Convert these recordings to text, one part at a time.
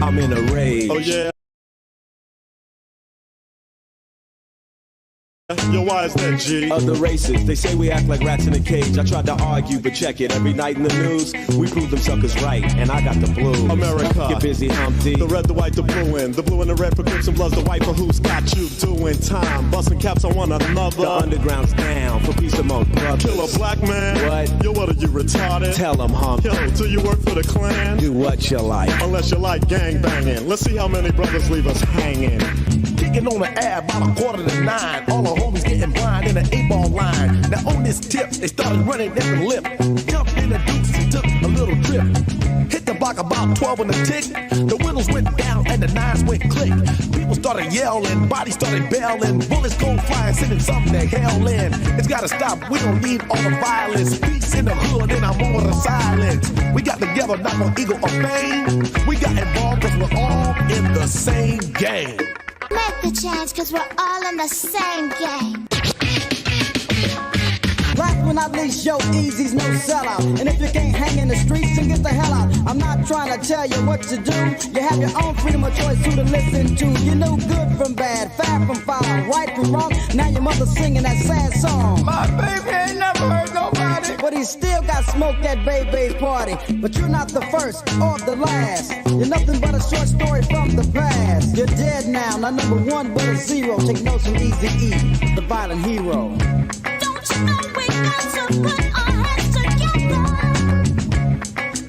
I'm in a rage. Oh yeah. Yo, why is that, G? Other races, they say we act like rats in a cage. I tried to argue, but check it. Every night in the news, we prove them suckers right, and I got the blues. America, get busy, Humpty. The red, the white, the blue, and the blue and the red for Crips and Bloods. The white for who's got you doing time, busting caps on one another. The underground's down for peace among brothers. Kill a black man. What? Yo, what are you retarded? Tell them, Humpty. Yo, do you work for the Klan? Do what you like, unless you like gang banging. Let's see how many brothers leave us hanging. Kicking on the air about 8:45. All the homies getting blind in the 8-ball line. Now on this tip, they started running down the lip. Jumped in the deuce and took a little trip. Hit the block about 12 on the tick. The windows went down and the nines went click. People started yelling, bodies started bailing. Bullets go flying, sending something to hell in. It's gotta stop, we don't need all the violence. Peace in the hood and I'm over the silence. We got together, not for ego or fame. We got involved cause we're all in the same game. Make the change, cause we're all in the same game. Black when I leash, yo, easy's no sellout. And if you can't hang in the streets, then get the hell out. I'm not trying to tell you what to do. You have your own freedom of choice who to listen to. You know good from bad, fat from foul, right from wrong. Now your mother's singing that sad song. My baby ain't never hurt nobody. But he still got smoked at Baby's party. But you're not the first or the last. You're nothing but a short story from the past. You're dead now, not number one but a zero. Take notes from Eazy-E, the violent hero. Don't you know we got to put our heads together?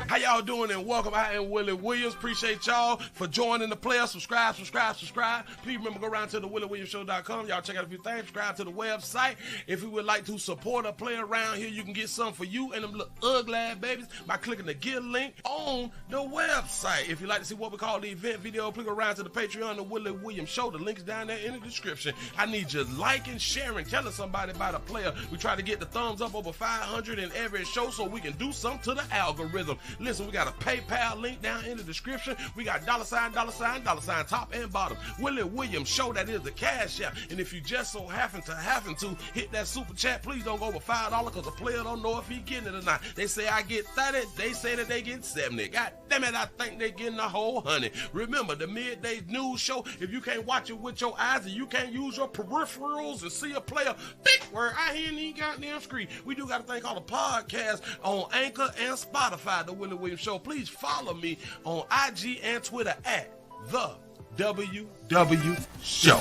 How y'all doing and welcome. I am Willie Williams. Appreciate y'all for joining the player. Subscribe. Please remember, go around to the WillieWilliamsShow.com. Y'all check out a few things. Subscribe to the website. If you would like to support a player around here, you can get something for you and them little ugly ass babies by clicking the Get link on the website. If you'd like to see what we call the event video, please go around to the Patreon, the Willie Williams Show. The link's down there in the description. I need you liking, sharing, telling somebody about a player. We try to get the thumbs up over 500 in every show so we can do something to the algorithm. Listen, we got a PayPal link down in the description. We got $, top and bottom. Willie Williams Show, that is the cash app. And if you just so happen to hit that super chat, please don't go over $5 because the player don't know if he getting it or not. They say I get 30, they say that they get 70. God damn it, I think they getting the whole 100. Remember, the midday news show, if you can't watch it with your eyes and you can't use your peripherals and see a player, big word, I hear any goddamn screen. We do got a thing called a podcast on Anchor and Spotify, the Willie Williams Show. Please follow me on IG and Twitter at the WW Show.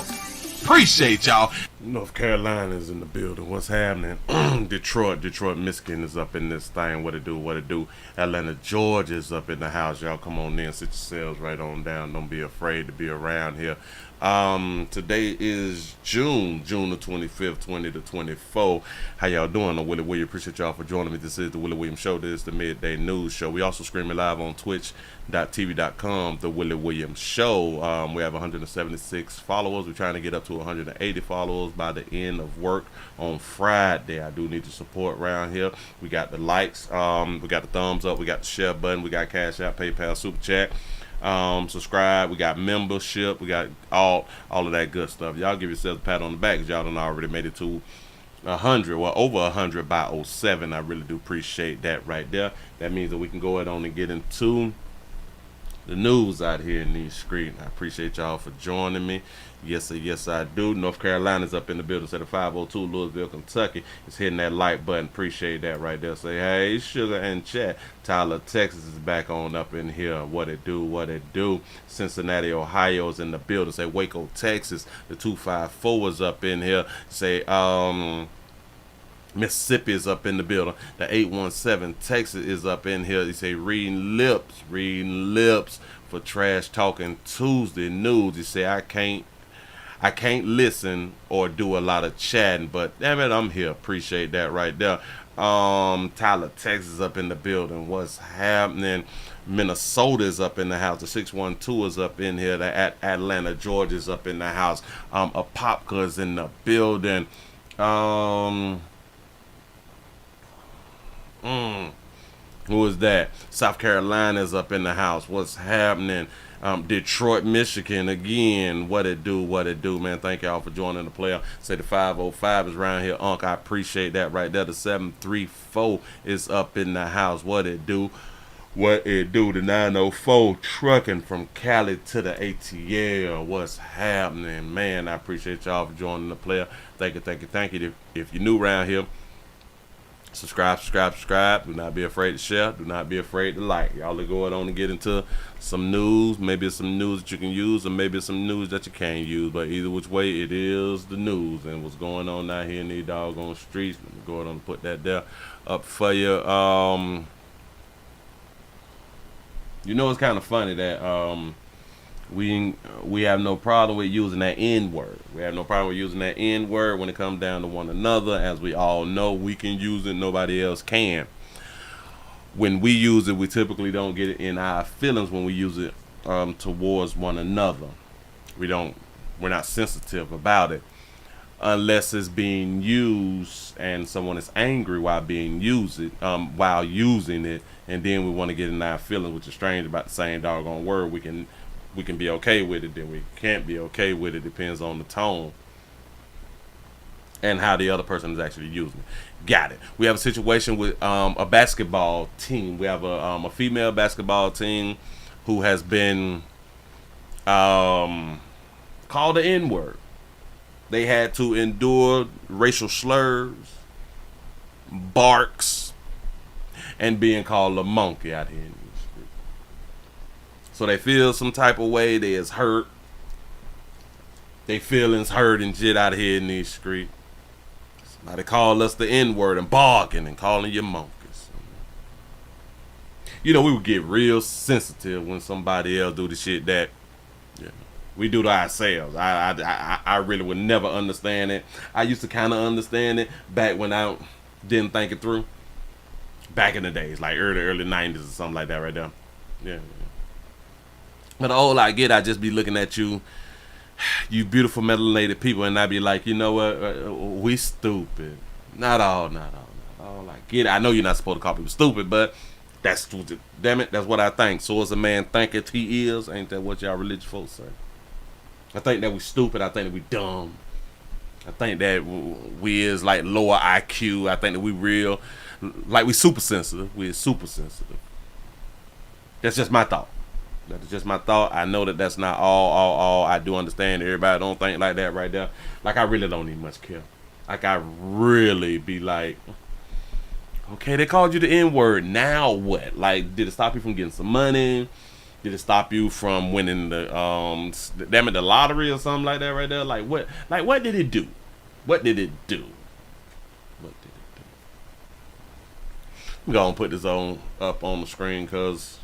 Appreciate y'all. North Carolina's in the building. What's happening? Detroit, Michigan is up in this thing. What it do? Atlanta, Georgia's up in the house. Y'all come on in, sit yourselves right on down. Don't be afraid to be around here. Today is June the 25th, 2024. How y'all doing? I'm Willie Williams. Appreciate y'all for joining me. This is the Willie Williams Show. This is the midday news show. We also streaming live on twitch.tv.com, the Willie Williams Show. We have 176 followers. We're trying to get up to 180 followers by the end of work on Friday. I do need your support around here. We got the likes, we got the thumbs up, we got the share button, we got Cash App, PayPal, Super Chat. Subscribe, we got membership, we got all of that good stuff. Y'all give yourselves a pat on the back because y'all done already made it to 100, well over 100 by 07. I really do appreciate that right there. That means that we can go ahead on and get into the news out here in these streets. I appreciate y'all for joining me. Yes, sir, yes, I do. North Carolina's up in the building. Set at 502, Louisville, Kentucky. It's hitting that like button. Appreciate that right there. Say, hey, Sugar and Chat. Tyler, Texas is back on up in here. What it do? Cincinnati, Ohio is in the building. Say, Waco, Texas. The 254 is up in here. Say, Mississippi is up in the building. The 817 Texas is up in here. They say reading lips for Trash Talking Tuesday news. They say I can't listen or do a lot of chatting, but damn it, I'm here. Appreciate that right there. Tyler, Texas up in the building. What's happening? Minnesota is up in the house. The 612 is up in here. The Atlanta, Georgia is up in the house. Apopka is in the building. Who is that? South Carolina is up in the house. What's happening? Detroit, Michigan again. What it do, man. Thank y'all for joining the player. Say the 505 is around here. Unc, I appreciate that right there. The 734 is up in the house. What it do? What it do? The 904 trucking from Cali to the ATL. What's happening? Man, I appreciate y'all for joining the player. Thank you. If you're new around here, subscribe. Do not be afraid to share. Do not be afraid to like. Y'all are going on to get into some news. Maybe it's some news that you can use, or maybe it's some news that you can't use. But either which way, it is the news. And what's going on out here in these doggone streets. Let me go ahead and put that there up for you. You know, it's kind of funny that we have no problem with using that N-word. We have no problem with using that N-word when it comes down to one another. As we all know, we can use it. Nobody else can. When we use it, we typically don't get it in our feelings when we use it towards one another. We're not sensitive about it unless it's being used and someone is angry while using it, and then we want to get in our feelings, which is strange about the same doggone word. We can be okay with it, then we can't be okay with it. Depends on the tone and how the other person is actually using it. Got it. We have a situation with a basketball team. We have a female basketball team who has been called the N-word. They had to endure racial slurs, barks, and being called a monkey out here in the street. So they feel some type of way. They is hurt. They feelings hurt and shit out here in these streets. Somebody call us the N-word and barking and calling you monkeys. You know, we would get real sensitive when somebody else do the shit that we do to ourselves. I really would never understand it. I used to kind of understand it back when I didn't think it through. Back in the days, like early 90s or something like that right there. Yeah. But all I get, I just be looking at you you beautiful melanated people, and I be like, you know what, we stupid. Not all. I get it. I know you're not supposed to call people stupid, but that's stupid. Damn it, that's what I think. So as a man thinketh he is, ain't that what y'all religious folks say? I think that we stupid. I think that we dumb. I think that we is like lower IQ. I think that we real, like we super sensitive. We're super sensitive. That's just my thought. That's just my thought. I know that that's not all. I do understand everybody don't think like that right there. Like I really don't even much care. Like I really be like, okay, they called you the N-word. Now what? Like, did it stop you from getting some money? Did it stop you from winning the the lottery or something like that right there? Like what? Like what did it do? What did it do? I'm gonna put this up on the screen because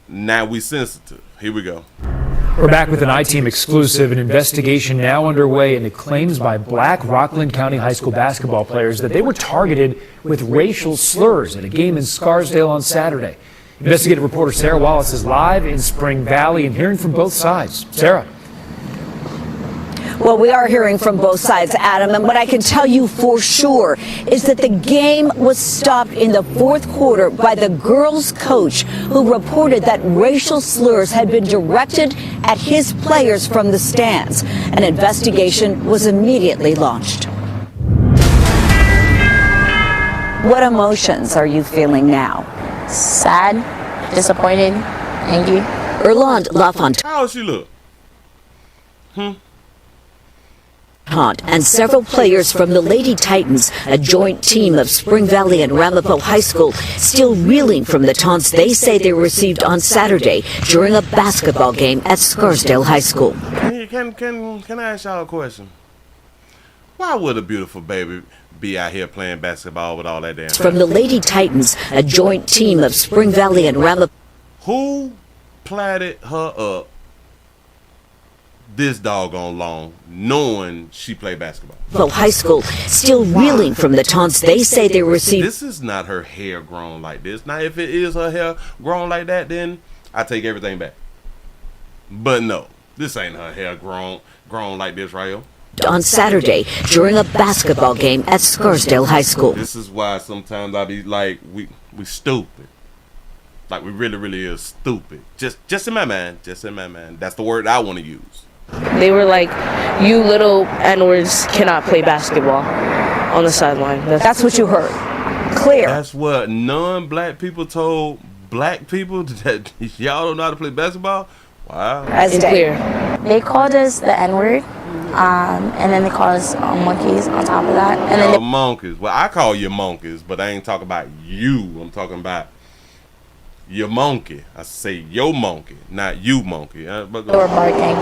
now we sensitive. Here we go. We're back with an I-Team exclusive. An investigation now underway into claims by black Rockland County High School basketball players that they were targeted with racial slurs at a game in Scarsdale on Saturday. Investigative reporter Sarah Wallace is live in Spring Valley and hearing from both sides. Sarah. Well, we are hearing from both sides, Adam, and what I can tell you for sure is that the game was stopped in the fourth quarter by the girls' coach, who reported that racial slurs had been directed at his players from the stands. An investigation was immediately launched. What emotions are you feeling now? Sad, disappointed, angry. Erland Lafont. How does she look? And several players from the Lady Titans, a joint team of Spring Valley and Ramapo High School, still reeling from the taunts they say they received on Saturday during a basketball game at Scarsdale High School. Can I ask y'all a question? Why would a beautiful baby be out here playing basketball with all that damn? From the Lady Titans, a joint team of Spring Valley and Ramapo. Who platted her up this doggone long, knowing she played basketball? High School, still reeling from the taunts they say they received. This is not her hair grown like this. Now, if it is her hair grown like that, then I take everything back. But no, this ain't her hair grown like this right here. On Saturday during a basketball game at Scarsdale High School. This is why sometimes I be like, we stupid. Like we really is stupid. Just in my mind. That's the word I want to use. They were like, you little N-words cannot play basketball on the sideline. That's what you heard. Clear. That's what non-black people told black people that y'all don't know how to play basketball? Wow. As clear. They called us the N-word, and then they called us monkeys on top of that. And then monkeys. Well, I call you monkeys, but I ain't talking about you. I'm talking about your monkey. I say your monkey, not you monkey. they were barking.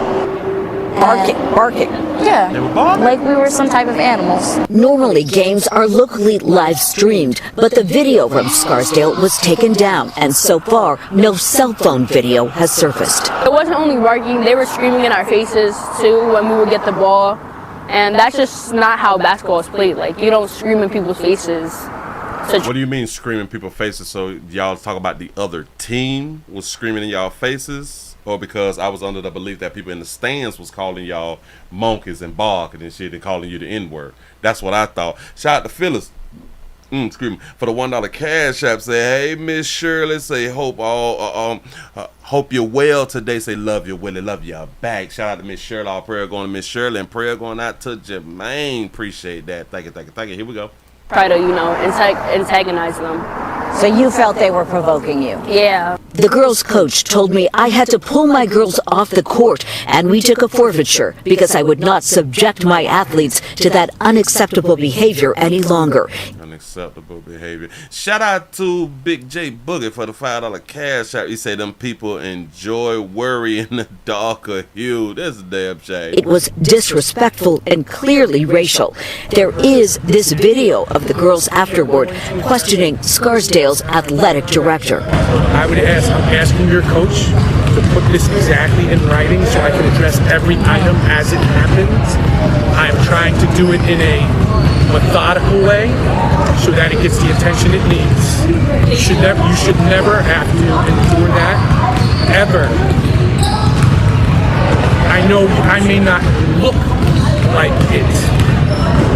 Barking. Yeah. They were barking? Like we were some type of animals. Normally, games are locally live streamed, but the video from Scarsdale was taken down, and so far, no cell phone video has surfaced. It wasn't only barking, they were screaming in our faces too when we would get the ball. And that's just not how basketball is played. Like, you don't scream in people's faces. What do you mean screaming in people's faces? So y'all talk about the other team was screaming in y'all faces? Or because I was under the belief that people in the stands was calling y'all monkeys and barking and shit and calling you the N-word. That's what I thought. Shout out to Phyllis. Screaming for the $1 cash app. Say, hey, Miss Shirley. Say, hope you're well today. Say, love you, Willie. Love you back. Shout out to Miss Shirley. All prayer going to Miss Shirley and prayer going out to Jermaine. Appreciate that. Thank you, thank you, thank you. Here we go. Try to, antagonize them. So you felt they were provoking you? Yeah. The girls' coach told me I had to pull my girls off the court, and we took a forfeiture because I would not subject my athletes to that unacceptable behavior any longer. Unacceptable behavior. Shout out to Big J Boogie for the $5 cash out. He said them people enjoy worry in the darker hue. That's a damn shame. It was disrespectful and clearly racial. There is this video of the girls afterward questioning Scarsdale's athletic director. I'm asking your coach to put this exactly in writing so I can address every item as it happens. I'm trying to do it in a methodical way so that it gets the attention it needs. You should never have to endure that, ever. I know I may not look like it,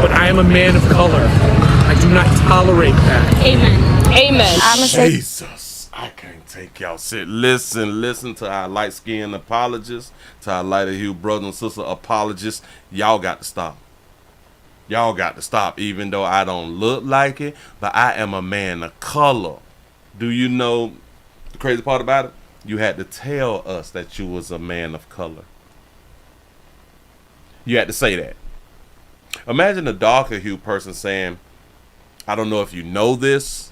but I am a man of color. I do not tolerate that. Amen. Amen. Jesus, I can't take y'all shit. Listen to our light-skinned apologists, to our lighter-hued brother and sister apologists. Y'all got to stop. Y'all got to stop, even though I don't look like it, but I am a man of color. Do you know the crazy part about it? You had to tell us that you was a man of color. You had to say that. Imagine a darker hue person saying, I don't know if you know this,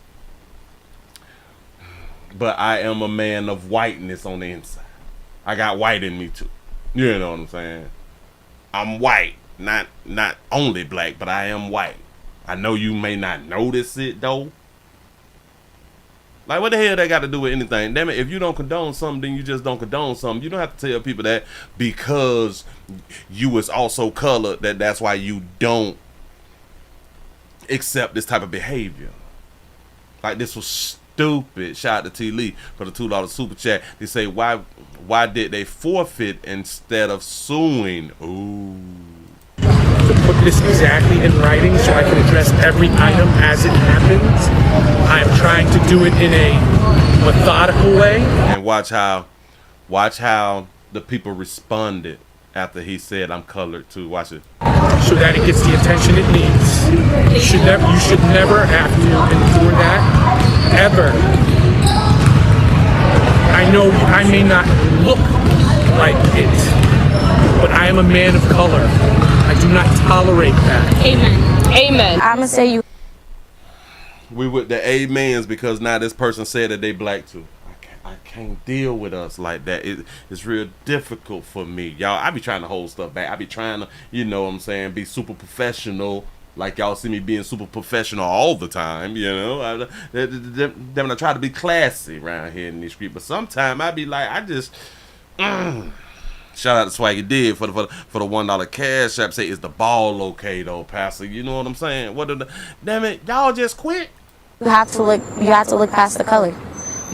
but I am a man of whiteness on the inside. I got white in me too. You know what I'm saying? I'm white. Not only black, but I am white. I know you may not notice it though. Like, what the hell that got to do with anything? Damn it, if you don't condone something, then you just don't condone something. You don't have to tell people that because you was also colored that's why you don't accept this type of behavior. Like, this was stupid. Shout out to T. Lee for the $2 super chat. They say, why did they forfeit instead of suing? Ooh. To put this exactly in writing so I can address every item as it happens. I'm trying to do it in a methodical way. And watch how the people responded after he said I'm colored too. Watch it. So that it gets the attention it needs. You should never have to endure that, ever. I know I may not look like it, but I am a man of color. I do not tolerate that. Amen. Amen. I'm gonna say you. We with the amens because now this person said that they black too. I can't deal with us like that. It's real difficult for me. Y'all, I be trying to hold stuff back. I be trying to, you know what I'm saying, be super professional. Like y'all see me being super professional all the time, you know. Then I try to be classy around here in the street. But sometimes I be like, I just... Shout out to Swaggy Did for the $1 cash app. Say, is the ball okay though, Pastor? You know what I'm saying? Damn it, y'all just quit. You have to look past the color.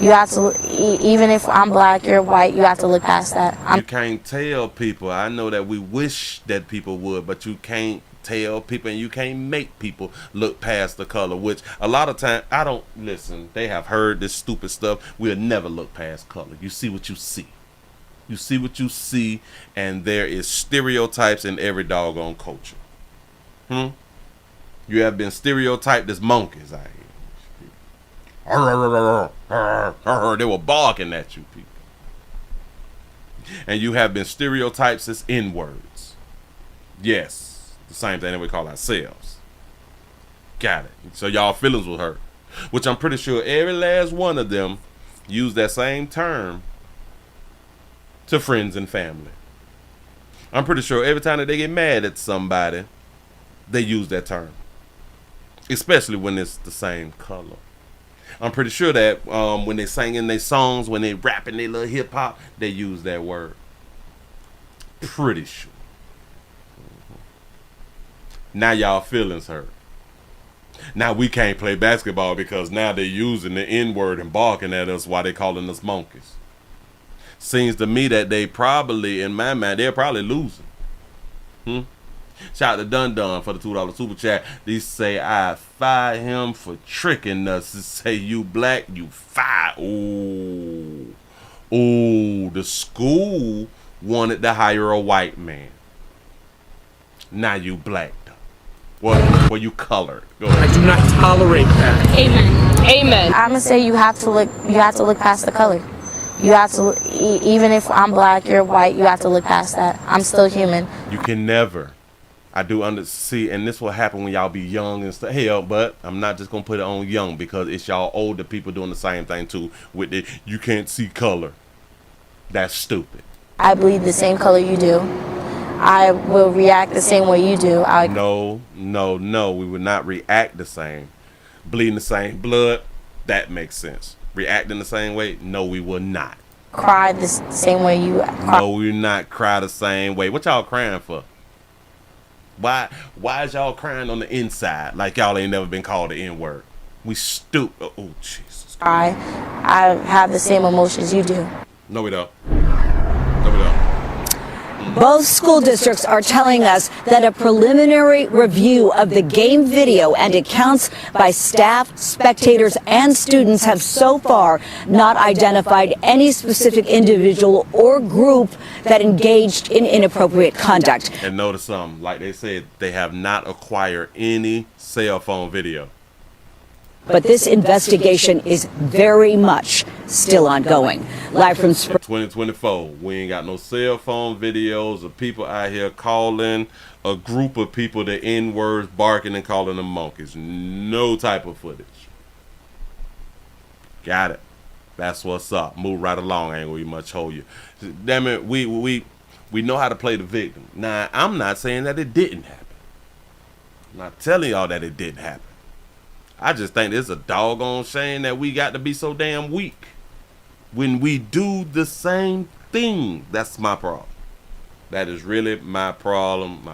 You have to, even if I'm black, you're white, you have to look past that. You can't tell people. I know that we wish that people would, but you can't tell people and you can't make people look past the color, which a lot of time I don't listen. They have heard this stupid stuff. We'll never look past color. You see what you see. You see what you see, and there is stereotypes in every doggone culture. You have been stereotyped as monkeys out here. They were barking at you, people. And you have been stereotyped as N-words. Yes, the same thing that we call ourselves. Got it. So y'all feelings were hurt. Which I'm pretty sure every last one of them used that same term to friends and family. I'm pretty sure every time that they get mad at somebody, they use that term. Especially when it's the same color. I'm pretty sure that when they sing in their songs, when they rapping their little hip hop, they use that word. Pretty sure. Now y'all feelings hurt. Now we can't play basketball because now they're using the N-word and barking at us while they calling us monkeys. Seems to me that they probably, in my mind, they're probably losing. Shout out to Dun Dun for the $2 super chat. They say I fire him for tricking us. They say you black, you fire. Ooh, the school wanted to hire a white man. Now you black. Well, you colored. Go ahead. I do not tolerate that. Amen. I'm gonna say you have to look past the color. You have to, even if I'm black, you're white, you have to look past that. I'm still human. You can never. I do see, and this will happen when y'all be young and stuff. Hell, but I'm not just gonna put it on young because it's y'all older people doing the same thing too. With the you can't see color. That's stupid. I bleed the same color you do. I will react the same way you do. No. We would not react the same. Bleeding the same blood, that makes sense. Reacting the same way, no, we will not. Cry the same way you cry. No, we will not cry the same way. What y'all crying for? Why is y'all crying on the inside like y'all ain't never been called the N-word? We stupid. Oh, Jesus. I have the same emotions you do. No, we don't. No, we don't. Both school districts are telling us that a preliminary review of the game video and accounts by staff, spectators, and students have so far not identified any specific individual or group that engaged in inappropriate conduct. And notice something, like they said, they have not acquired any cell phone video. But this investigation is very much still ongoing. Live from 2024, we ain't got no cell phone videos of people out here calling a group of people the N-words, barking and calling them monkeys. No type of footage. Got it. That's what's up. Move right along. I ain't gonna much hold you. Damn it, we know how to play the victim. Now, I'm not saying that it didn't happen. I'm not telling y'all that it didn't happen. I just think it's a doggone shame that we got to be so damn weak when we do the same thing. That's my problem. That is really my problem.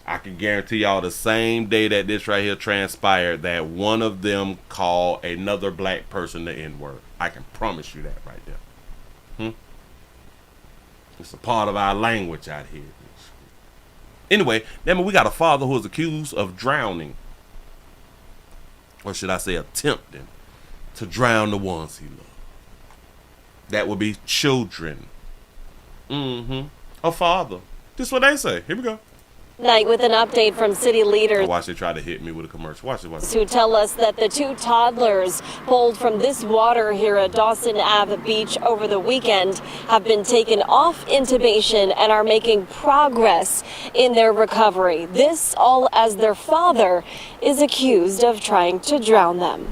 I can guarantee y'all the same day that this right here transpired that one of them called another black person the N-word. I can promise you that right there. It's a part of our language out here. Anyway, then we got a father who is accused of drowning, or should I say attempting to drown the ones he loved. That would be children. A father. This is what they say. Here we go. Night with an update from city leaders. Watch, they try to hit me with a commercial. Watch it. Who tell us that the two toddlers pulled from this water here at Dawson Ave Beach over the weekend have been taken off intubation and are making progress in their recovery. This all as their father is accused of trying to drown them.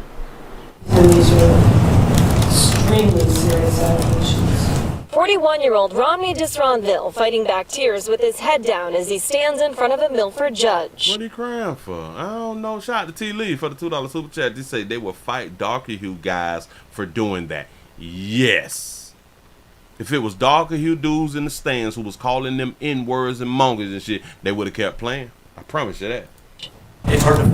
And these are extremely serious allegations. 41-year-old Romney Disronville fighting back tears with his head down as he stands in front of a Milford judge. What are you crying for? I don't know. Shout out to T. Lee for the $2 super chat. They say they will fight darker hue guys for doing that. Yes. If it was darker hue dudes in the stands who was calling them N-words and monkeys and shit, they would have kept playing. I promise you that. It's hard to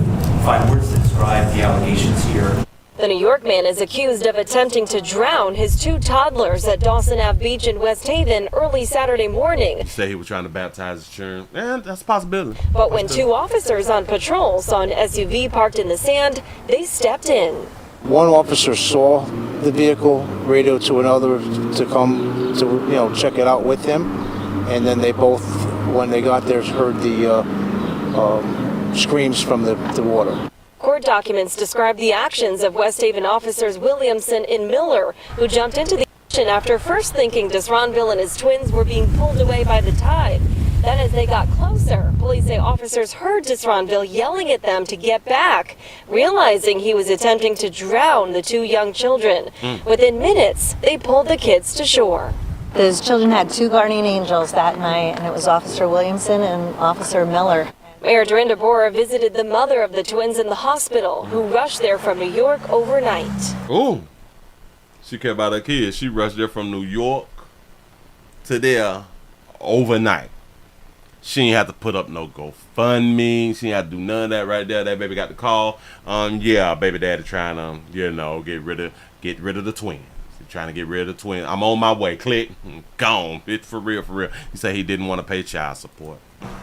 find words to describe the allegations here. The New York man is accused of attempting to drown his two toddlers at Dawson Ave Beach in West Haven early Saturday morning. He said he was trying to baptize his children. And that's a possibility. But when two officers on patrol saw an SUV parked in the sand, they stepped in. One officer saw the vehicle, radioed to another to come to check it out with him, and then they both, when they got there, heard the screams from the water. Court documents describe the actions of West Haven officers Williamson and Miller, who jumped into the action after first thinking Desronville and his twins were being pulled away by the tide. Then as they got closer, police say officers heard Desronville yelling at them to get back, realizing he was attempting to drown the two young children. Within minutes, they pulled the kids to shore. His children had two guardian angels that night, and it was Officer Williamson and Officer Miller. Mayor Dorinda Bora visited the mother of the twins in the hospital, who rushed there from New York overnight. Ooh. She cared about her kids. She rushed there from New York to there overnight. She ain't have to put up no GoFundMe. She ain't have to do none of that right there. That baby got the call. Yeah, baby daddy trying to, get rid of the twins. He trying to get rid of the twins. I'm on my way. Click. Gone. It's for real, for real. He said he didn't want to pay child support.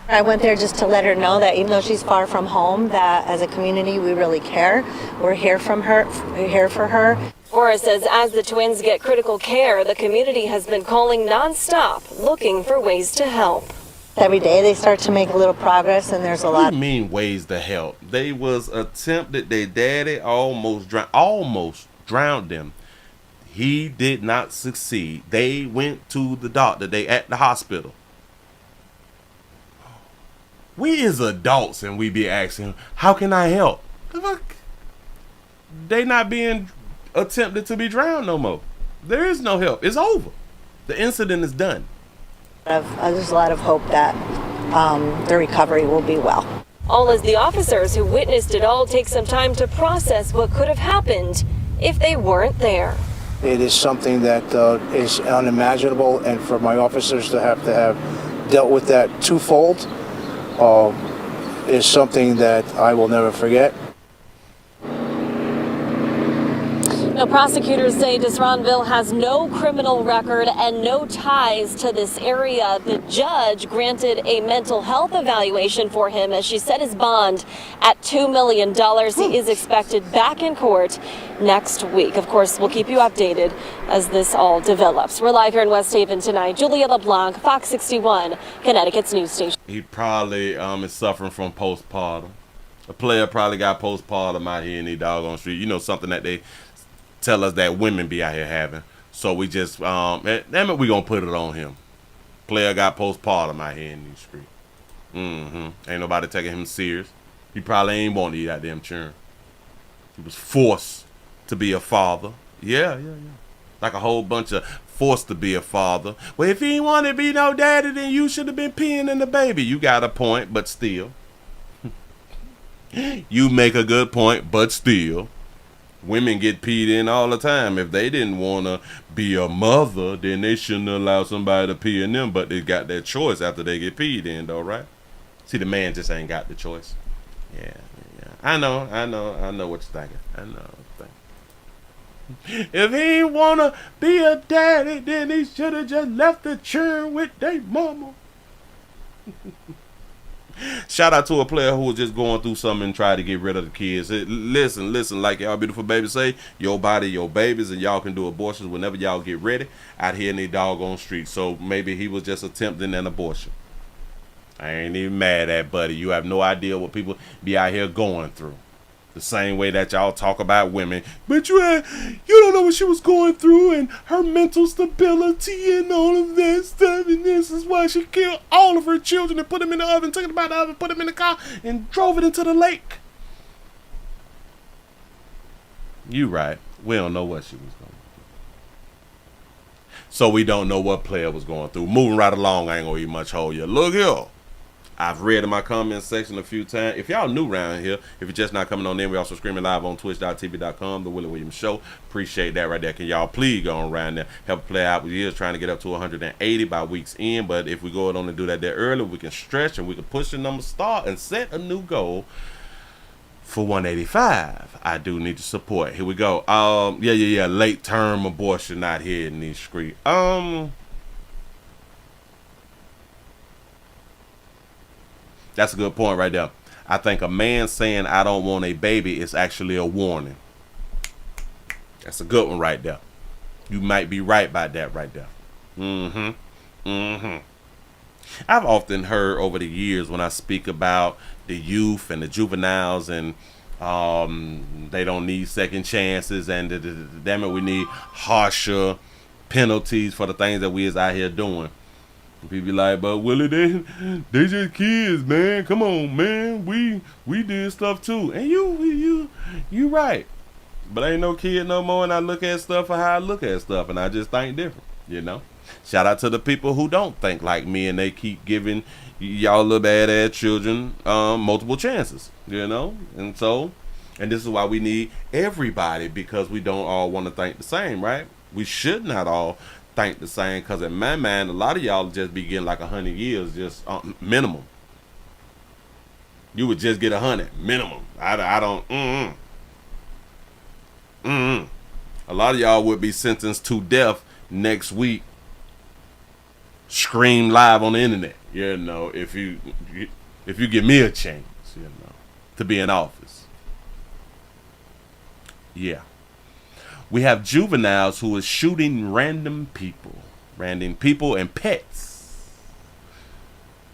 I went there just to let her know that even though she's far from home, that as a community we really care. We're here for her. Bora says as the twins get critical care, the community has been calling nonstop, looking for ways to help. Every day they start to make a little progress, and there's a lot. What do you mean ways to help? They was attempted. Their daddy almost drowned them. He did not succeed. They went to the doctor. They at the hospital. We is adults and we be asking, how can I help? Look, they not being attempted to be drowned no more. There is no help. It's over. The incident is done. There's a lot of hope that the recovery will be well. All as the officers who witnessed it all take some time to process what could have happened if they weren't there. It is something that is unimaginable, and for my officers to have dealt with that twofold is something that I will never forget. Now, prosecutors say Desronville has no criminal record and no ties to this area. The judge granted a mental health evaluation for him as she set his bond at $2 million. He is expected back in court next week. Of course, we'll keep you updated as this all develops. We're live here in West Haven tonight. Julia LeBlanc, Fox 61, Connecticut's news station. He probably is suffering from postpartum. A player probably got postpartum out here in the doggone street. You know, something that they tell us that women be out here having. So we just, damn it, we gonna put it on him. Player got postpartum out here in these streets. Ain't nobody taking him serious. He probably ain't want to eat out them churn. He was forced to be a father. Yeah. Like a whole bunch of forced to be a father. Well, if he ain't want to be no daddy, then you should have been peeing in the baby. You got a point, but still. You make a good point, but still. Women get peed in all the time. If they didn't want to be a mother, then they shouldn't allow somebody to pee in them, but they got that choice after they get peed in, though, right? See, the man just ain't got the choice. Yeah. I know what you're thinking. I know what you're thinking. If he ain't want to be a daddy, then he should have just left the churn with their mama. Shout out to a player who was just going through something and tried to get rid of the kids. Listen, like y'all beautiful babies say, your body, your babies, and y'all can do abortions whenever y'all get ready out here in the doggone streets. So maybe he was just attempting an abortion. I ain't even mad at buddy. You have no idea what people be out here going through. The same way that y'all talk about women, but you don't know what she was going through and her mental stability and all of that stuff, and this is why she killed all of her children and put them in the oven, took them out of the oven, put them in the car, and drove it into the lake. You right. We don't know what she was going through. So we don't know what player was going through. Moving right along, I ain't gonna eat much hold you. Look here. I've read in my comment section a few times. If y'all new around here, if you're just not coming on in, we also streaming live on twitch.tv.com, The Willie Williams Show. Appreciate that right there. Can y'all please go on around there, help play out with years, trying to get up to 180 by week's end. But if we go on and do that there early, we can stretch and we can push the number start and set a new goal for 185. I do need to support. Here we go. Yeah. Late term abortion out here in these streets. That's a good point right there. I think a man saying I don't want a baby is actually a warning. That's a good one right there. You might be right about that right there. I've often heard over the years when I speak about the youth and the juveniles and they don't need second chances and damn it, we need harsher penalties for the things that we is out here doing. People be like, but Willie, they just kids, man. Come on, man. We did stuff too. And you right. But I ain't no kid no more, and I look at stuff for how I look at stuff, and I just think different, you know. Shout out to the people who don't think like me, and they keep giving y'all little bad-ass children multiple chances, you know. And this is why we need everybody, because we don't all want to think the same, right? We should not all think the same, because in my mind, a lot of y'all just be getting like 100 years, just minimum. You would just get 100 minimum. I don't. A lot of y'all would be sentenced to death next week, scream live on the internet, you know, if you give me a chance, you know, to be in office. Yeah. We have juveniles who is shooting random people and pets.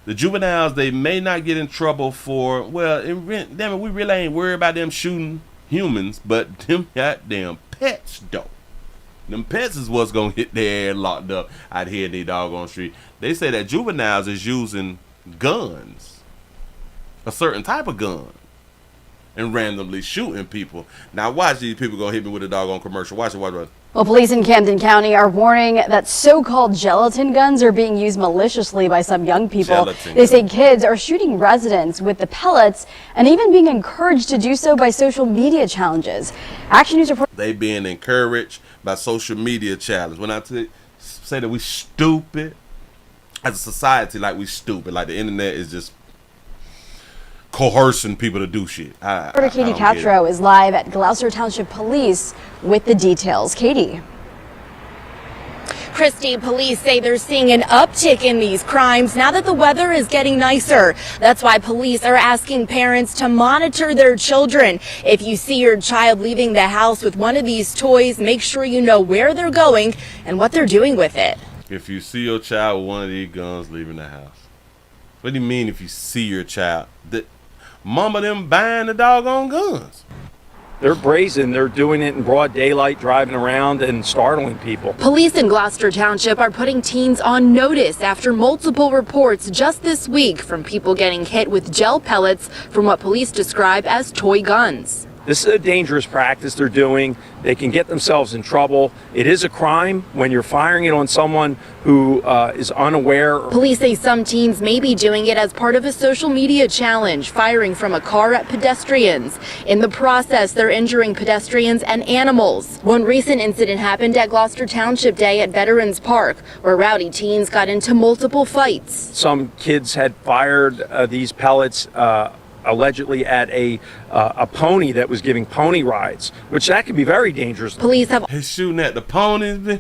The juveniles, they may not get in trouble for, well, damn it, we really ain't worried about them shooting humans, but them goddamn pets though. Them pets is what's gonna hit their ass locked up out here in the doggone street. They say that juveniles is using guns, a certain type of gun, and randomly shooting people. Now watch, these people gonna hit me with a doggone commercial. Watch it. Well, police in Camden County are warning that so-called gelatin guns are being used maliciously by some young people. They say kids are shooting residents with the pellets and even being encouraged to do so by social media challenges. Action News report. They being encouraged by social media challenges. When I say that we stupid as a society, like we stupid, like the internet is just coercing people to do shit. Reporter Katie Castro is live at Gloucester Township Police with the details. Katie. Christie, police say they're seeing an uptick in these crimes now that the weather is getting nicer. That's why police are asking parents to monitor their children. If you see your child leaving the house with one of these toys, make sure you know where they're going and what they're doing with it. If you see your child with one of these guns leaving the house, what do you mean if you see your child? Mama them buying the doggone guns. They're brazen. They're doing it in broad daylight, driving around and startling people. Police in Gloucester Township are putting teens on notice after multiple reports just this week from people getting hit with gel pellets from what police describe as toy guns. This is a dangerous practice they're doing. They can get themselves in trouble. It is a crime when you're firing it on someone who is unaware. Police say some teens may be doing it as part of a social media challenge, firing from a car at pedestrians. In the process, they're injuring pedestrians and animals. One recent incident happened at Gloucester Township Day at Veterans Park, where rowdy teens got into multiple fights. Some kids had fired these pellets allegedly at a pony that was giving pony rides, which that could be very dangerous. Police have shooting at the ponies.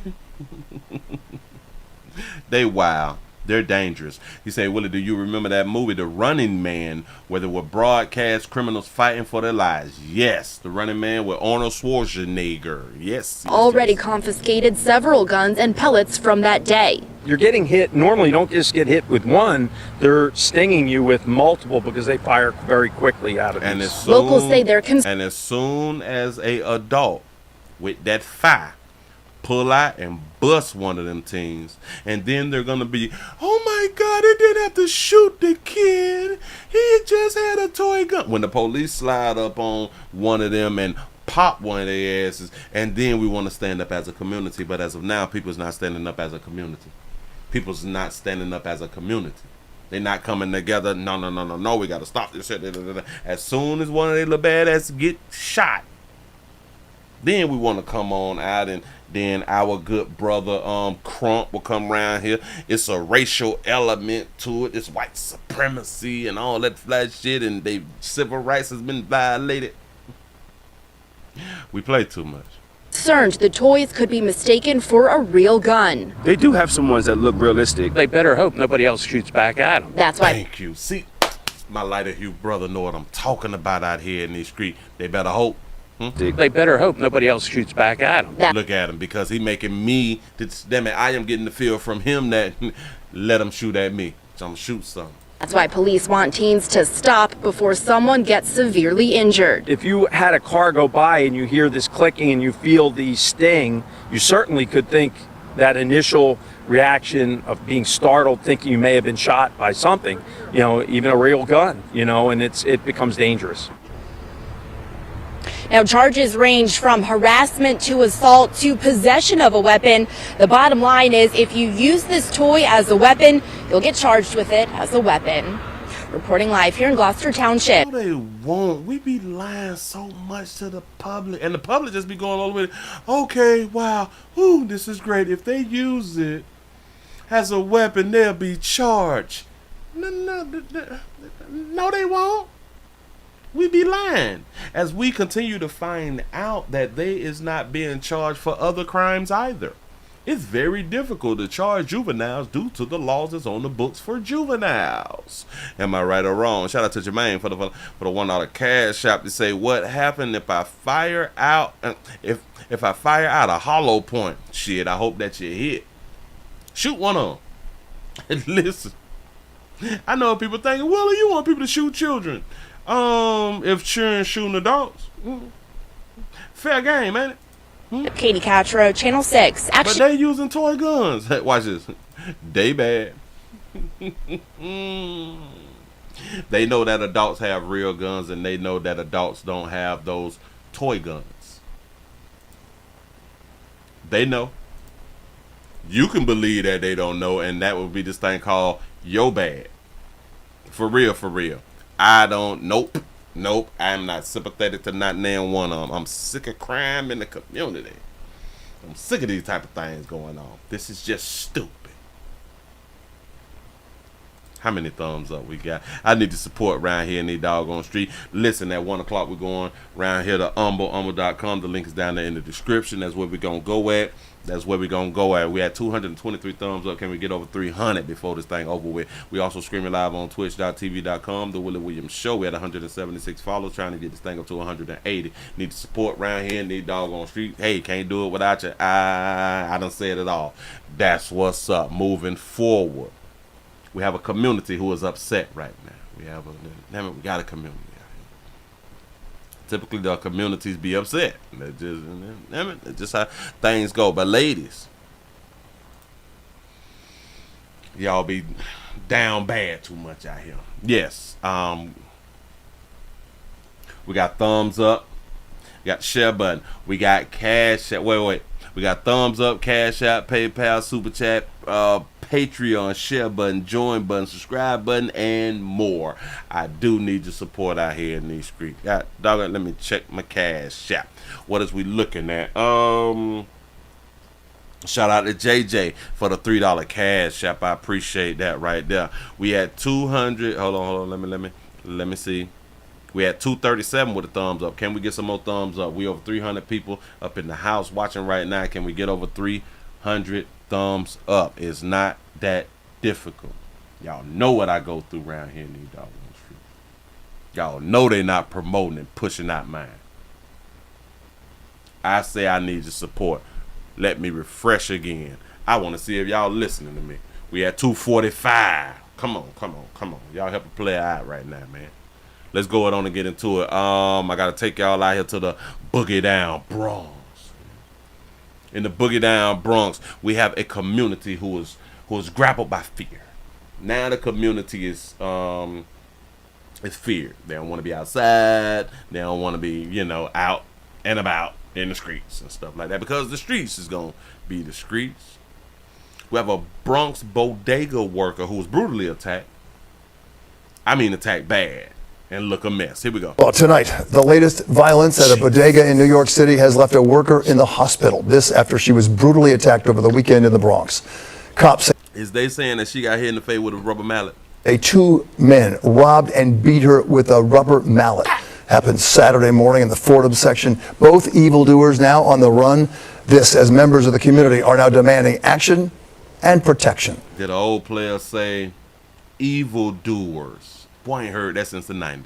They wild. They're dangerous. He said, Willie, do you remember that movie, The Running Man, where there were broadcast criminals fighting for their lives? Yes, The Running Man with Arnold Schwarzenegger. Yes. Already confiscated several guns and pellets from that day. You're getting hit. Normally, you don't just get hit with one. They're stinging you with multiple because they fire very quickly out of these. Locals say they're and as soon as a adult with that fire pull out and bust one of them teens, and then they're gonna be, oh my God, they didn't have to shoot the kid. He just had a toy gun. When the police slide up on one of them and pop one of their asses, and then we want to stand up as a community. But as of now, people's not standing up as a community. People's not standing up as a community. They're not coming together. No, we got to stop this shit. As soon as one of their little badasses get shot, then we want to come on out, and then our good brother Crump will come around here. It's a racial element to it. It's white supremacy and all that flat shit, and they civil rights has been violated. We play too much. Concerned the toys could be mistaken for a real gun. They do have some ones that look realistic. They better hope nobody else shoots back at them. That's why. Thank you. See, my lighter hue brother know what I'm talking about out here in these streets. They better hope. They better hope nobody else shoots back at them. Look at him, because he making me, damn it, I am getting the feel from him that let him shoot at me. I'm gonna shoot something. That's why police want teens to stop before someone gets severely injured. If you had a car go by and you hear this clicking and you feel the sting, you certainly could think that initial reaction of being startled, thinking you may have been shot by something, you know, even a real gun, you know, and it becomes dangerous. Now, charges range from harassment to assault to possession of a weapon. The bottom line is if you use this toy as a weapon, you'll get charged with it as a weapon. Reporting live here in Gloucester Township. No, they won't. We be lying so much to the public, and the public just be going all the way, okay, wow, ooh, this is great. If they use it as a weapon, they'll be charged. No, they won't. We be lying as we continue to find out that they is not being charged for other crimes either. It's very difficult to charge juveniles due to the laws that's on the books for juveniles. Am I right or wrong? Shout out to Jermaine for the $1 cash shop to say, what happened if I fire out if I fire out a hollow point? Shit, I hope that you hit. Shoot one of them. Listen, I know people thinking, Willie, you want people to shoot children. If children shooting adults, fair game, ain't it? Katie Castro, Channel 6. But they using toy guns. Watch this. They bad. They know that adults have real guns, and they know that adults don't have those toy guns. They know. You can believe that they don't know, and that would be this thing called yo bad. For real, for real. I don't, nope, I'm not sympathetic to not name one of them. I'm sick of crime in the community. I'm sick of these type of things going on. This is just stupid. How many thumbs up we got? I need to support around here in the doggone street. Listen, at 1 o'clock we're going around here to umble.com. The link is down there in the description. That's where we're going to go at. That's where we're going to go at. We had 223 thumbs up. Can we get over 300 before this thing over with? We also streaming live on twitch.tv.com, The Willie Williams Show. We had 176 followers, trying to get this thing up to 180. Need to support around here in the doggone street. Hey, can't do it without you. I done said it all. That's what's up. Moving forward. We have a community who is upset right now. We got a community. Typically, the communities be upset. That's just how things go. But ladies, y'all be down bad too much out here. Yes. We got thumbs up. We got share button. We got cash. Wait. We got thumbs up, cash app, PayPal, super chat, Patreon, share button, join button, subscribe button, and more. I do need your support out here in these streets. Let me check my cash app. What is we looking at? Shout out to JJ for the $3 cash app. I appreciate that right there. We had 200. Hold on. Let me see. We had 237 with a thumbs up. Can we get some more thumbs up? We over 300 people up in the house watching right now. Can we get over 300 thumbs up? It's not that difficult. Y'all know what I go through around here in these doggone streets. Y'all know they not promoting and pushing out mine. I say I need your support. Let me refresh again. I want to see if y'all listening to me. We at 245. Come on. Y'all help a player out right now, man. Let's go on and get into it. I gotta take y'all out here to the Boogie Down Bronx. In the Boogie Down Bronx, we have a community who is grappled by fear. Now the community is feared. They don't want to be outside. They don't want to be, out and about in the streets and stuff like that, because the streets is gonna be the streets. We have a Bronx bodega worker who was brutally attacked. Attacked bad. And look a mess. Here we go. Well, tonight, the latest violence at a bodega in New York City has left a worker in the hospital. This after she was brutally attacked over the weekend in the Bronx. Cops say is they saying that she got hit in the face with a rubber mallet? Two men robbed and beat her with a rubber mallet. Happened Saturday morning in the Fordham section. Both evildoers now on the run. This as members of the community are now demanding action and protection. Did an old player say evildoers? Boy, I ain't heard that since the 90s.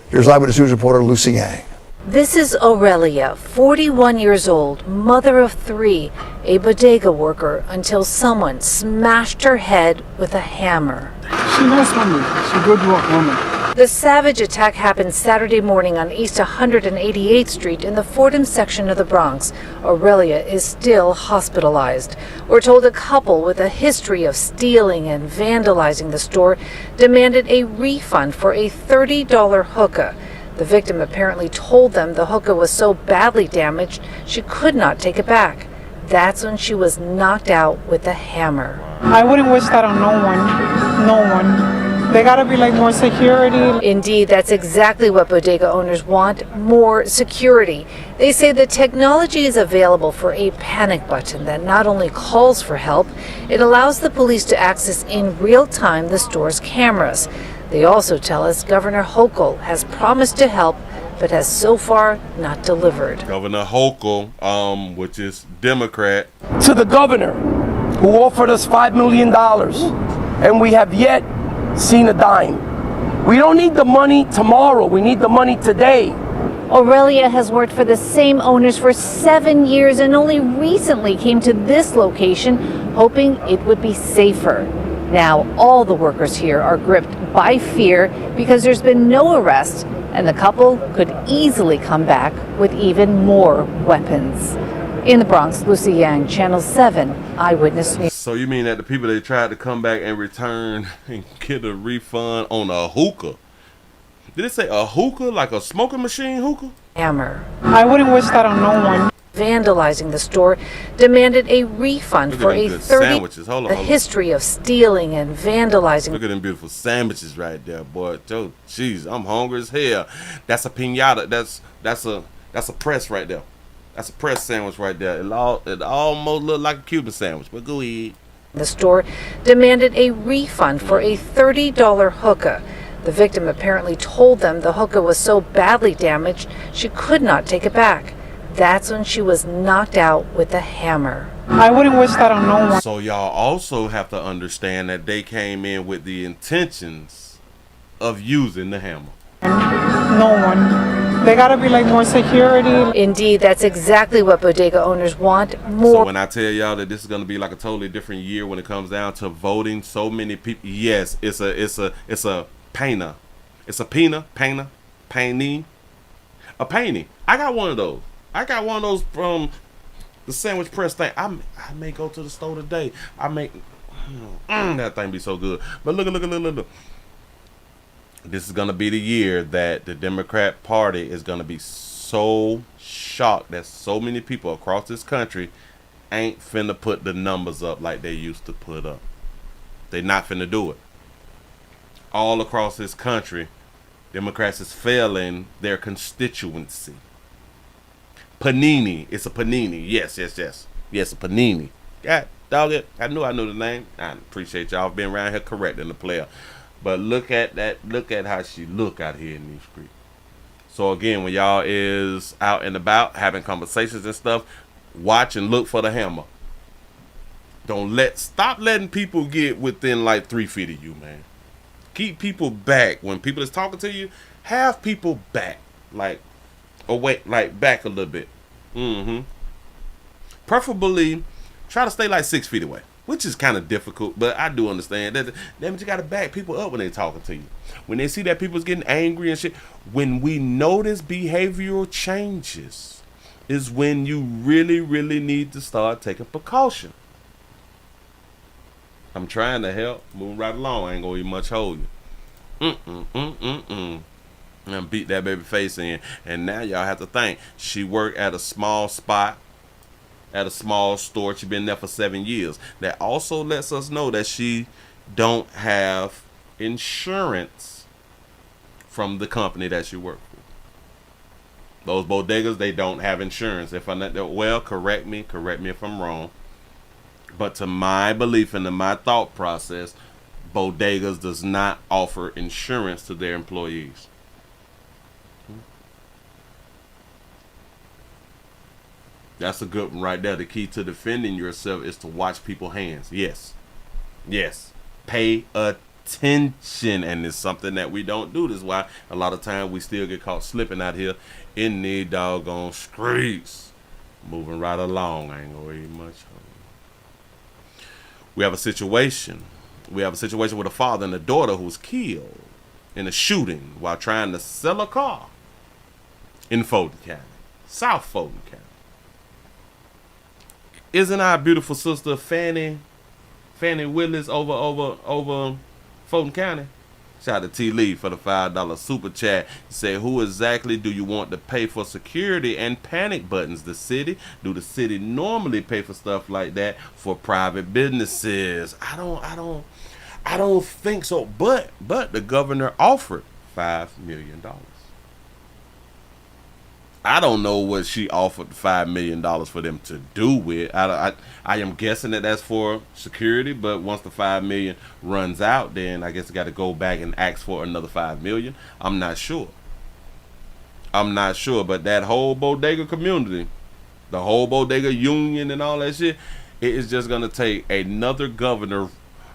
Here's Eyewitness News reporter Lucy Yang. This is Aurelia, 41 years old, mother of 3, a bodega worker, until someone smashed her head with a hammer. She nice woman. She good woman. The savage attack happened Saturday morning on East 188th Street in the Fordham section of the Bronx. Aurelia is still hospitalized. We're told a couple with a history of stealing and vandalizing the store demanded a refund for a $30 hookah. The victim apparently told them the hookah was so badly damaged she could not take it back. That's when she was knocked out with a hammer. I wouldn't wish that on no one. No one. They gotta be like more security. Indeed, that's exactly what bodega owners want, more security. They say the technology is available for a panic button that not only calls for help, it allows the police to access in real time the store's cameras. They also tell us Governor Hochul has promised to help, but has so far not delivered. Governor Hochul, which is Democrat. To the governor, who offered us $5 million, and we have yet seen a dime. We don't need the money tomorrow, we need the money today. Aurelia has worked for the same owners for 7 years and only recently came to this location hoping it would be safer. Now all the workers here are gripped by fear because there's been no arrest and the couple could easily come back with even more weapons. In the Bronx, Lucy Yang, Channel 7, Eyewitness News. So you mean that the people that tried to come back and return and get a refund on a hookah? Did it say a hookah, like a smoking machine hookah? Hammer. I wouldn't wish that on no one. Vandalizing the store demanded a refund for a sandwiches. Hold on, hold on. history of stealing and vandalizing. Look at them beautiful sandwiches right there, boy. Joe, jeez, I'm hungry as hell. That's a piñata. That's a press right there. That's a press sandwich right there. It almost looked like a Cuban sandwich, but go ahead. The store demanded a refund for a $30 hookah. The victim apparently told them the hookah was so badly damaged she could not take it back. That's when she was knocked out with a hammer. I wouldn't wish that on no one. So y'all also have to understand that they came in with the intentions of using the hammer. No one. They gotta be like more security. Indeed, that's exactly what bodega owners want, more. So when I tell y'all that this is gonna be like a totally different year when it comes down to voting, so many people, yes, it's a painter. It's a painty. I got one of those. I got one of those from the sandwich press thing. I may go to the store today. That thing be so good. But look. This is going to be the year that the Democrat Party is going to be so shocked that so many people across this country ain't finna put the numbers up like they used to put up. They not finna do it. All across this country, Democrats is failing their constituency. Panini. It's a panini. Yes. Yes, a panini. God, dog it. I knew the name. I appreciate y'all being around here correcting the player. But look at that. Look at how she look out here in these streets. So again, when y'all is out and about having conversations and stuff, watch and look for the hammer. Stop letting people get within like 3 feet of you, man. Keep people back. When people is talking to you, have people back. Like back a little bit. Preferably try to stay like 6 feet away, which is kind of difficult, but I do understand that. Damn, you gotta back people up when they talking to you. When they see that people's getting angry and shit. When we notice behavioral changes is when you really, really need to start taking precaution. I'm trying to help. Move right along. I ain't gonna even much hold you. And beat that baby face in. And now y'all have to think. She worked at a small spot, at a small store. She been there for 7 years. That also lets us know that she don't have insurance from the company that she worked for. Those bodegas, they don't have insurance. If I'm not, well, correct me if I'm wrong. But to my belief and to my thought process, bodegas does not offer insurance to their employees. That's a good one right there. The key to defending yourself is to watch people's hands. Yes. Pay attention, and it's something that we don't do. This is why a lot of times we still get caught slipping out here in the doggone streets. Moving right along, I ain't gonna read much. We have a situation. We have a situation with a father and a daughter who was killed in a shooting while trying to sell a car in Fulton County, South Fulton County. Isn't our beautiful sister Fannie Willis over Fulton County? Shout out to T. Lee for the $5 super chat. He said, who exactly do you want to pay for security and panic buttons? The city? Do the city normally pay for stuff like that for private businesses? I don't think so. But the governor offered $5 million. I don't know what she offered $5 million for them to do with. I am guessing that that's for security, but once the $5 million runs out, then I guess I got to go back and ask for another $5 million. I'm not sure, but that whole bodega community, the whole bodega union and all that shit, it is just gonna take another governor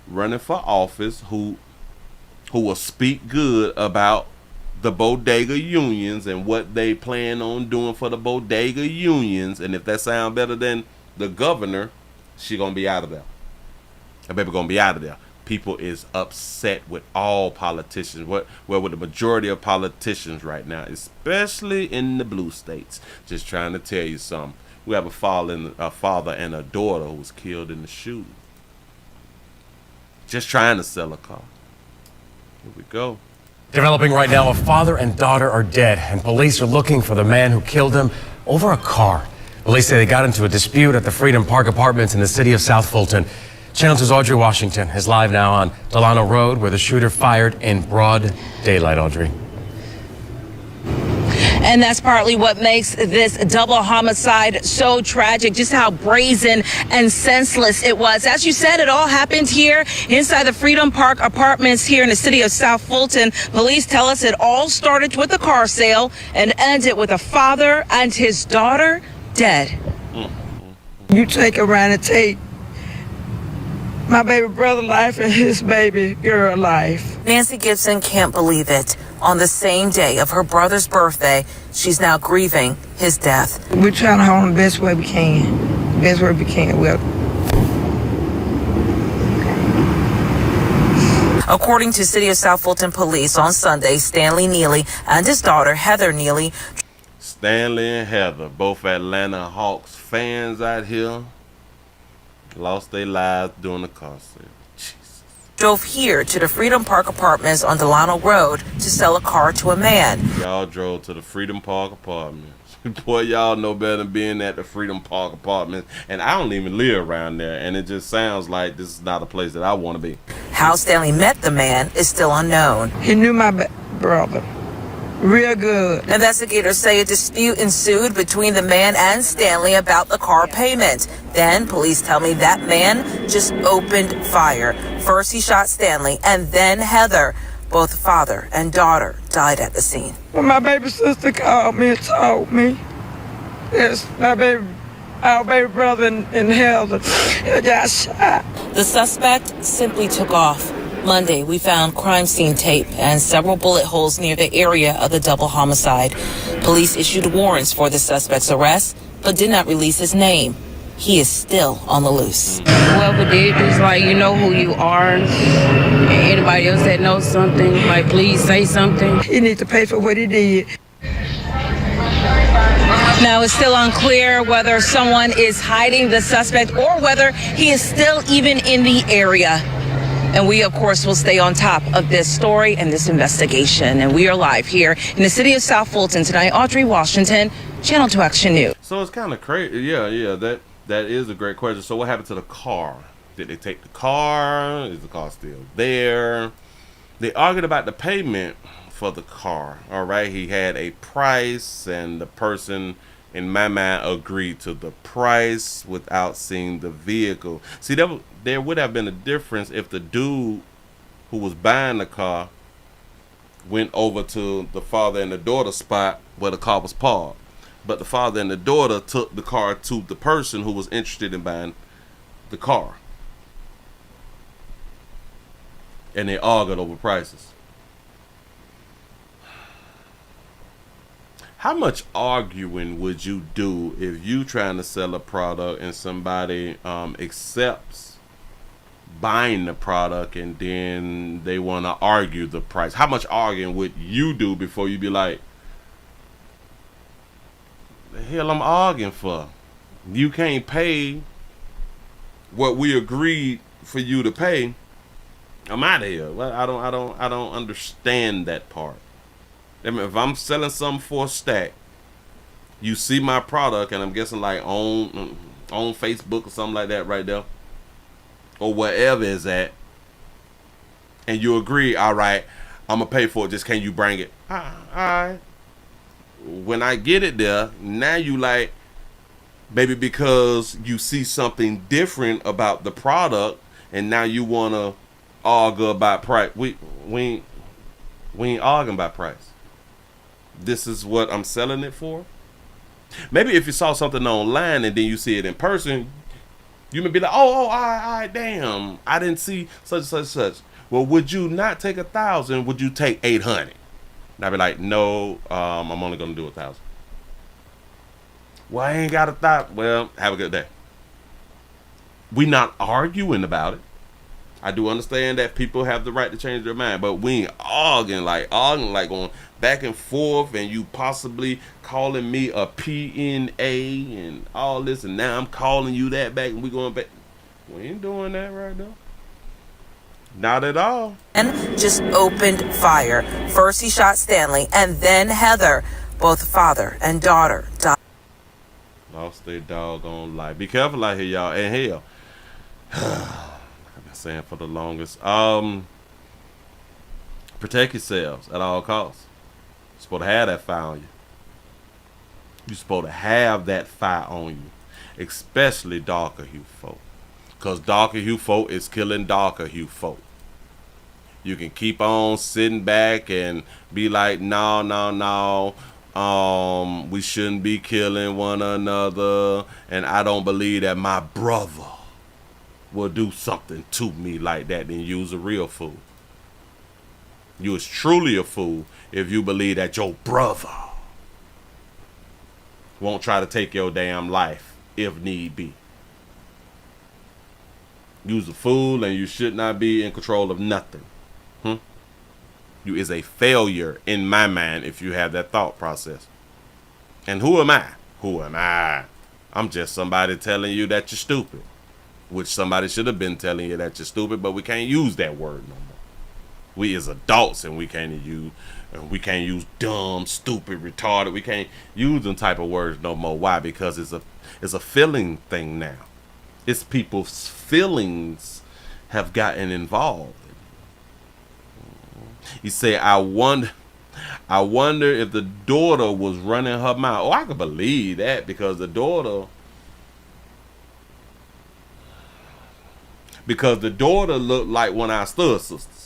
running for office who will speak good about the bodega unions and what they plan on doing for the bodega unions. And if that sound better than the governor, she gonna be out of there. Her baby gonna be out of there. People is upset with all politicians, with the majority of politicians right now, especially in the blue states. Just trying to tell you something. We have a father and a daughter who was killed in the shooting, just trying to sell a car. Here we go. Developing right now, a father and daughter are dead, and police are looking for the man who killed them over a car. Police say they got into a dispute at the Freedom Park Apartments in the city of South Fulton. Channel 2's Audrey Washington is live now on Delano Road, where the shooter fired in broad daylight. Audrey. And that's partly what makes this double homicide so tragic, just how brazen and senseless it was. As you said, it all happened here inside the Freedom Park Apartments here in the city of South Fulton. Police tell us it all started with a car sale and ended with a father and his daughter dead. You take around and take my baby brother's life and his baby girl life. Nancy Gibson can't believe it. On the same day of her brother's birthday, she's now grieving his death. We're trying to hold him the best way we can. Best way we can. According to City of South Fulton Police, on Sunday, Stanley Neely and his daughter, Heather Neely. Stanley and Heather, both Atlanta Hawks fans out here, lost their lives during the car sale. Drove here to the Freedom Park Apartments on Delano Road to sell a car to a man. Y'all drove to the Freedom Park Apartments. Boy, y'all know better than being at the Freedom Park Apartments. And I don't even live around there, and it just sounds like this is not a place that I want to be. How Stanley met the man is still unknown. He knew my brother real good. Investigators say a dispute ensued between the man and Stanley about the car payment. Then police tell me that man just opened fire. First he shot Stanley and then Heather. Both father and daughter died at the scene. When my baby sister called me and told me, yes, our baby brother and Heather got shot. The suspect simply took off. Monday, we found crime scene tape and several bullet holes near the area of the double homicide. Police issued warrants for the suspect's arrest, but did not release his name. He is still on the loose. Whoever did this, like, you know who you are. Anybody else that knows something, like, please say something. He needs to pay for what he did. Now, it's still unclear whether someone is hiding the suspect or whether he is still even in the area. And we, of course, will stay on top of this story and this investigation. And we are live here in the city of South Fulton tonight. Audrey Washington, Channel 2 Action News. So it's kind of crazy. Yeah, that is a great question. So what happened to the car? Did they take the car? Is the car still there? They argued about the payment for the car. All right, he had a price, and the person, in my mind, agreed to the price without seeing the vehicle. See, there would have been a difference if the dude who was buying the car went over to the father and the daughter spot where the car was parked. But the father and the daughter took the car to the person who was interested in buying the car. and they argued over prices. How much arguing would you do if you trying to sell a product and somebody accepts buying the product and then they want to argue the price? How much arguing would you do before you be like, the hell I'm arguing for? You can't pay what we agreed for you to pay. I'm out of here. Well, I don't understand that part. I mean, if I'm selling something for a stack, you see my product, and I'm guessing like on Facebook or something like that right there, or wherever it's at, and you agree, all right, I'm gonna pay for it, just can you bring it? All right. When I get it there, now you like, baby, because you see something different about the product, and now you wanna argue about price. We ain't arguing about price. This is what I'm selling it for. Maybe if you saw something online and then you see it in person, you may be like, oh, all right, damn, I didn't see such. Well, would you not take 1,000? Would you take 800? And I'd be like, no, I'm only gonna do 1,000. Well, I ain't got 1,000. Well, have a good day. We not arguing about it. I do understand that people have the right to change their mind, but we ain't arguing like going back and forth, and you possibly calling me a PNA and all this, and now I'm calling you that back, and we going back. We ain't doing that right now. Not at all. And just opened fire. First he shot Stanley, and then Heather. Both father and daughter died. Lost their doggone life. Be careful out here, y'all. And hell, I've been saying for the longest. Protect yourselves at all costs. You're supposed to have that fire on you. You're supposed to have that fire on you, especially darker hue folk, because darker hue folk is killing darker hue folk. You can keep on sitting back and be like, no, we shouldn't be killing one another, and I don't believe that my brother will do something to me like that. Then you's a real fool. You is truly a fool if you believe that your brother won't try to take your damn life if need be. You's a fool, and you should not be in control of nothing. You is a failure in my mind if you have that thought process. And who am I? Who am I? I'm just somebody telling you that you're stupid, which somebody should have been telling you that you're stupid, but we can't use that word no more. We as adults, and we can't use dumb, stupid, retarded. We can't use them type of words no more. Why? Because it's a feeling thing now. It's people's feelings have gotten involved. He said, I wonder if the daughter was running her mouth. Oh, I can believe that, because the daughter looked like one of our stud sisters.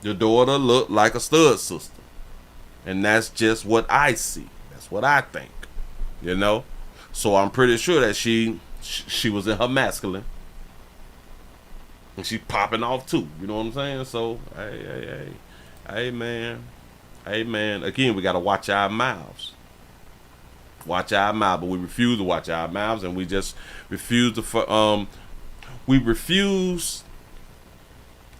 The daughter looked like a stud sister. And that's just what I see. That's what I think. You know? So I'm pretty sure that she was in her masculine. And she popping off too. You know what I'm saying? So, hey, man. Again, we got to watch our mouths. Watch our mouth, but we refuse to watch our mouths, and we just refuse to. We refuse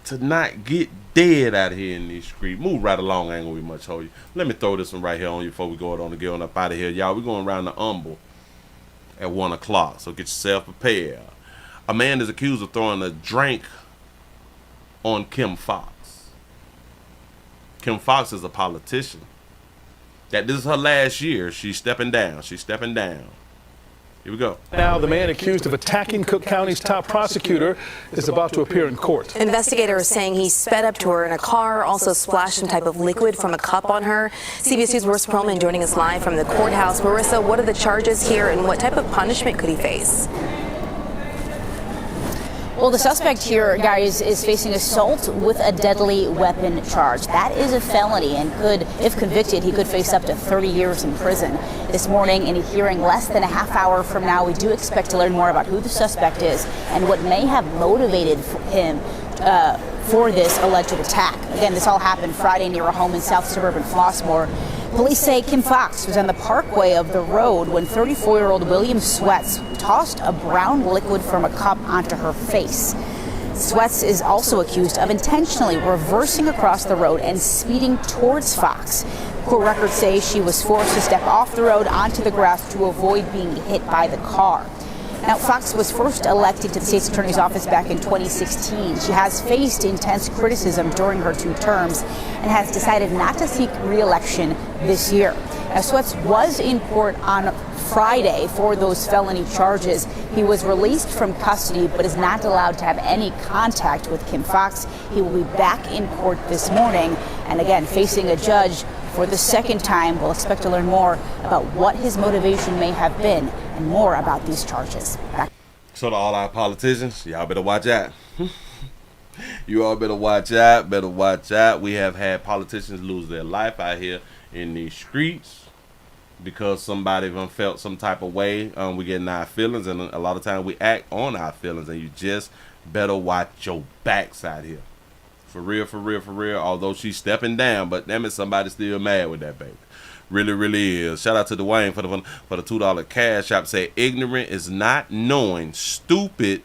to not get dead out here in these streets. Move right along. I ain't gonna be much hold you. Let me throw this one right here on you before we go on and get on up out of here, y'all. We're going around the Humble at 1 o'clock, so get yourself prepared. A man is accused of throwing a drink on Kim Fox. Kim Fox is a politician. That this is her last year. She's stepping down. Here we go. Now, the man accused of attacking Cook County's top prosecutor is about to appear in court. Investigators saying he sped up to her in a car, also splashed some type of liquid from a cup on her. CBS News' Marissa Perlman joining us live from the courthouse. Marissa, what are the charges here, and what type of punishment could he face? Well, the suspect here, guys, is facing assault with a deadly weapon charge. That is a felony and could, if convicted, he could face up to 30 years in prison. This morning, in a hearing less than a half hour from now, we do expect to learn more about who the suspect is and what may have motivated him for this alleged attack. Again, this all happened Friday near a home in South Suburban Flossmoor. Police say Kim Fox was on the parkway of the road when 34-year-old William Sweats tossed a brown liquid from a cup onto her face. Sweats is also accused of intentionally reversing across the road and speeding towards Fox. Court records say she was forced to step off the road onto the grass to avoid being hit by the car. Now, Fox was first elected to the state's attorney's office back in 2016. She has faced intense criticism during her 2 terms and has decided not to seek re-election this year. Now, Sweats was in court on Friday for those felony charges. He was released from custody but is not allowed to have any contact with Kim Fox. He will be back in court this morning and again facing a judge for the second time. We'll expect to learn more about what his motivation may have been and more about these charges. So to all our politicians, y'all better watch out. You all better watch out, We have had politicians lose their life out here in these streets because somebody of them felt some type of way. We get in our feelings, and a lot of times we act on our feelings, and you just better watch your backs out here. For real, for real, for real. Although she's stepping down, but damn it, somebody's still mad with that baby. Really, really is. Shout out to Dwayne for the $2 cash app. Say ignorant is not knowing. Stupid,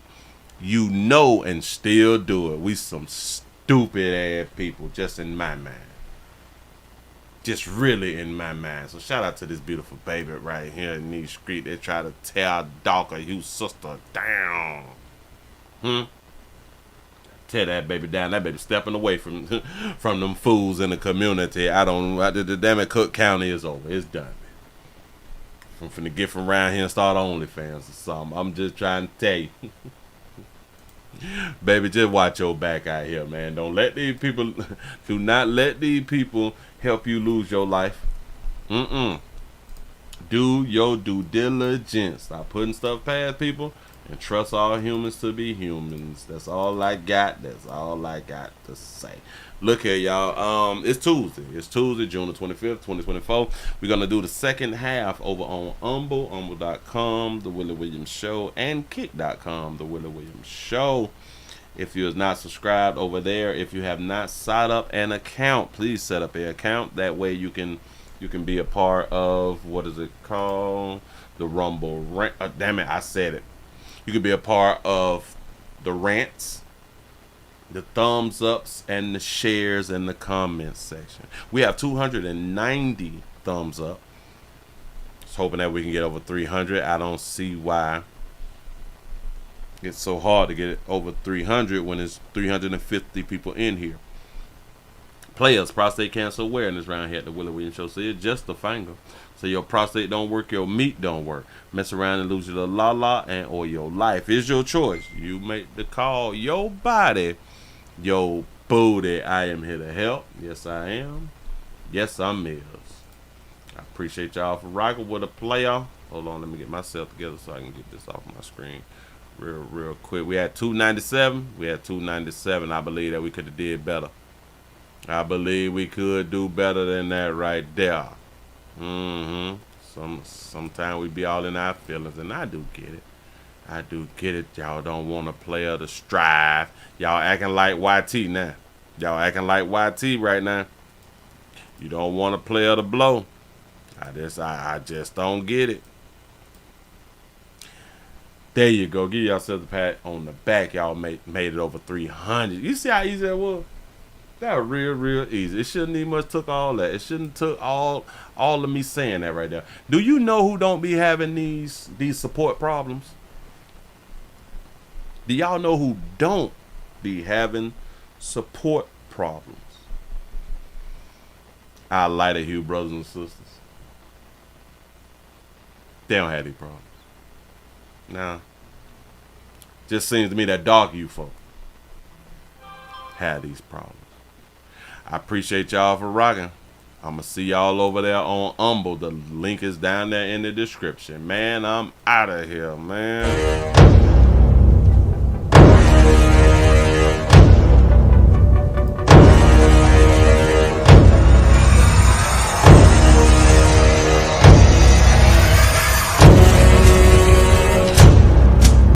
you know and still do it. We some stupid ass people, just in my mind. Just really in my mind. So shout out to this beautiful baby right here in these streets. They try to tear Dawker, you sister, down. Tear that baby down. That baby stepping away from them fools in the community. The damn it, Cook County is over. It's done. I'm finna get from around here and start OnlyFans or something. I'm just trying to tell you. Baby, just watch your back out here, man. Don't let these people, do not let these people help you lose your life. Do your due diligence. Stop putting stuff past people. And trust all humans to be humans. That's all I got. That's all I got to say. Look here, y'all. It's Tuesday. It's Tuesday, June the 25th, 2024. We're going to do the second half over on umble.com, The Willie Williams Show, and kick.com, The Willie Williams Show. If you're not subscribed over there, if you have not set up an account, please set up an account. That way you can be a part of, what is it called? The Rumble Rant. Damn it, I said it. You could be a part of the rants, the thumbs ups, and the shares in the comments section. We have 290 thumbs up. Just hoping that we can get over 300. I don't see why it's so hard to get it over 300 when there's 350 people in here. Players, prostate cancer awareness around here at the Willie Williams Show. So it's just a finger. So your prostate don't work, your meat don't work. Mess around and lose your la and or your life. It's your choice. You make the call. Your body, your booty. I am here to help. Yes, I am. Yes, I'm is. I appreciate y'all for rocking with a player. Hold on, let me get myself together so I can get this off my screen real quick. We had 297. I believe that we could have did better. I believe we could do better than that right there. Sometimes we be all in our feelings, and I do get it. Y'all don't want a player to strive. Y'all acting like YT now. Y'all acting like YT right now. You don't want a player to blow. I just don't get it. There you go. Give yourself a pat on the back. Y'all made it over 300. You see how easy that was? That was real easy. It shouldn't even much took all that. It shouldn't took all of me saying that right there. Do you know who don't be having these support problems? Do y'all know who don't be having support problems? Our lighter hue brothers and sisters. They don't have these problems. Nah. Just seems to me that dark you folk have these problems. I appreciate y'all for rocking. I'm going to see y'all over there on Umble. The link is down there in the description. Man, I'm out of here, man.